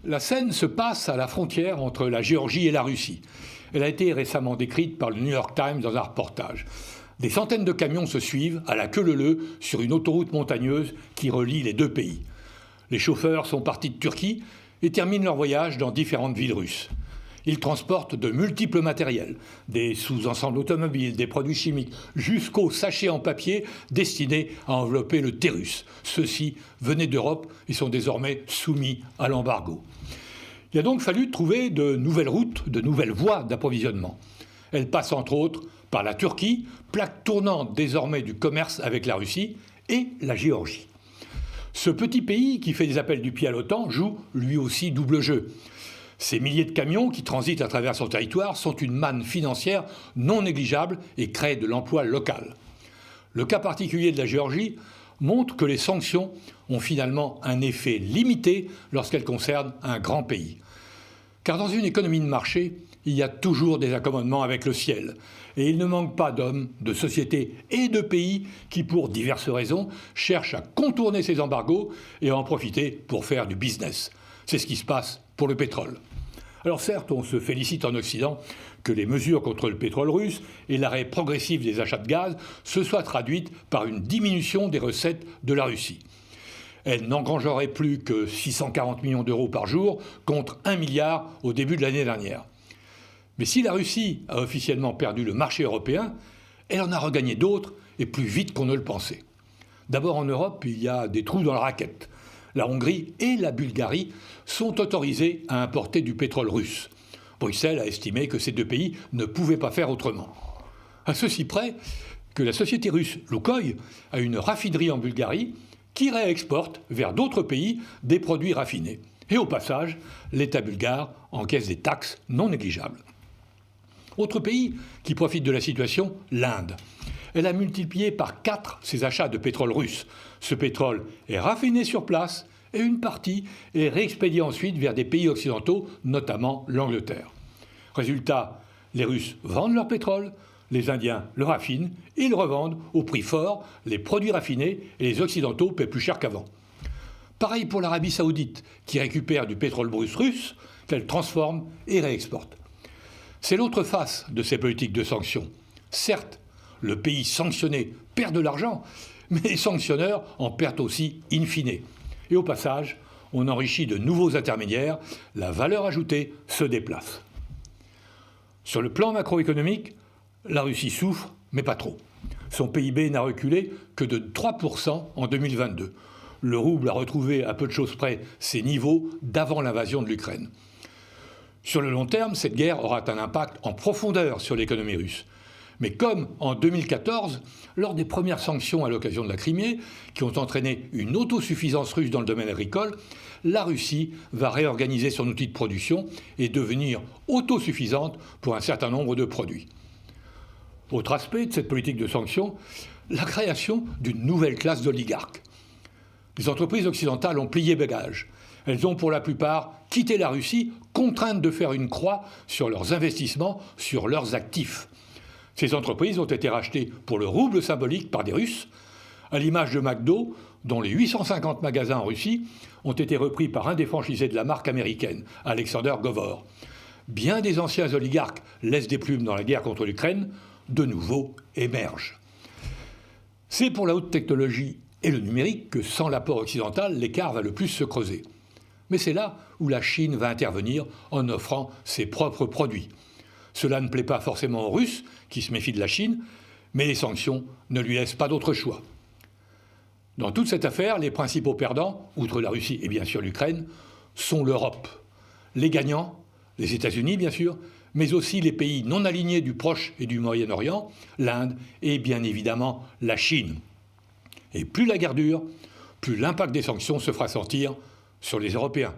La scène se passe à la frontière entre la Géorgie et la Russie. Elle a été récemment décrite par le New York Times dans un reportage. Des centaines de camions se suivent à la queue leu-leu sur une autoroute montagneuse qui relie les deux pays. Les chauffeurs sont partis de Turquie et terminent leur voyage dans différentes villes russes. Ils transportent de multiples matériels, des sous-ensembles automobiles, des produits chimiques, jusqu'aux sachets en papier destinés à envelopper le thé russe. Ceux-ci venaient d'Europe et sont désormais soumis à l'embargo. Il a donc fallu trouver de nouvelles routes, de nouvelles voies d'approvisionnement. Elles passent entre autres par la Turquie, plaque tournante désormais du commerce avec la Russie, et la Géorgie. Ce petit pays, qui fait des appels du pied à l'OTAN, joue lui aussi double jeu. Ces milliers de camions qui transitent à travers son territoire sont une manne financière non négligeable et créent de l'emploi local. Le cas particulier de la Géorgie montre que les sanctions ont finalement un effet limité lorsqu'elles concernent un grand pays. Car dans une économie de marché, il y a toujours des accommodements avec le ciel. Et il ne manque pas d'hommes, de sociétés et de pays qui, pour diverses raisons, cherchent à contourner ces embargos et à en profiter pour faire du business. C'est ce qui se passe pour le pétrole. Alors certes, on se félicite en Occident que les mesures contre le pétrole russe et l'arrêt progressif des achats de gaz se soient traduites par une diminution des recettes de la Russie. Elle n'engrangerait plus que 640 millions d'euros par jour contre 1 milliard au début de l'année dernière. Mais si la Russie a officiellement perdu le marché européen, elle en a regagné d'autres et plus vite qu'on ne le pensait. D'abord en Europe, il y a des trous dans la raquette. La Hongrie et la Bulgarie sont autorisés à importer du pétrole russe. Bruxelles a estimé que ces deux pays ne pouvaient pas faire autrement. À ceci près que la société russe Lukoil a une raffinerie en Bulgarie qui réexporte vers d'autres pays des produits raffinés. Et au passage, l'État bulgare encaisse des taxes non négligeables. Autre pays qui profite de la situation, l'Inde. Elle a multiplié par 4 ses achats de pétrole russe. Ce pétrole est raffiné sur place et une partie est réexpédiée ensuite vers des pays occidentaux, notamment l'Angleterre. Résultat, les Russes vendent leur pétrole, les Indiens le raffinent et le revendent au prix fort, les produits raffinés et les Occidentaux paient plus cher qu'avant. Pareil pour l'Arabie Saoudite, qui récupère du pétrole brut russe, qu'elle transforme et réexporte. C'est l'autre face de ces politiques de sanctions. Certes, le pays sanctionné perd de l'argent, mais les sanctionneurs en perdent aussi in fine. Et au passage, on enrichit de nouveaux intermédiaires, la valeur ajoutée se déplace. Sur le plan macroéconomique, la Russie souffre, mais pas trop. Son PIB n'a reculé que de 3% en 2022. Le rouble a retrouvé à peu de choses près ses niveaux d'avant l'invasion de l'Ukraine. Sur le long terme, cette guerre aura un impact en profondeur sur l'économie russe. Mais comme en 2014, lors des premières sanctions à l'occasion de la Crimée, qui ont entraîné une autosuffisance russe dans le domaine agricole, la Russie va réorganiser son outil de production et devenir autosuffisante pour un certain nombre de produits. Autre aspect de cette politique de sanctions, la création d'une nouvelle classe d'oligarques. Les entreprises occidentales ont plié bagages. Elles ont pour la plupart quitté la Russie, contraintes de faire une croix sur leurs investissements, sur leurs actifs. Ces entreprises ont été rachetées pour le rouble symbolique par des Russes, à l'image de McDo, dont les 850 magasins en Russie ont été repris par un des franchisés de la marque américaine, Alexander Govor. Bien des anciens oligarques laissent des plumes dans la guerre contre l'Ukraine, de nouveaux émergent. C'est pour la haute technologie et le numérique que, sans l'apport occidental, l'écart va le plus se creuser. Mais c'est là où la Chine va intervenir en offrant ses propres produits. Cela ne plaît pas forcément aux Russes, qui se méfient de la Chine, mais les sanctions ne lui laissent pas d'autre choix. Dans toute cette affaire, les principaux perdants, outre la Russie et bien sûr l'Ukraine, sont l'Europe. Les gagnants, les États-Unis bien sûr, mais aussi les pays non alignés du Proche et du Moyen-Orient, l'Inde et bien évidemment la Chine. Et plus la guerre dure, plus l'impact des sanctions se fera sentir sur les Européens.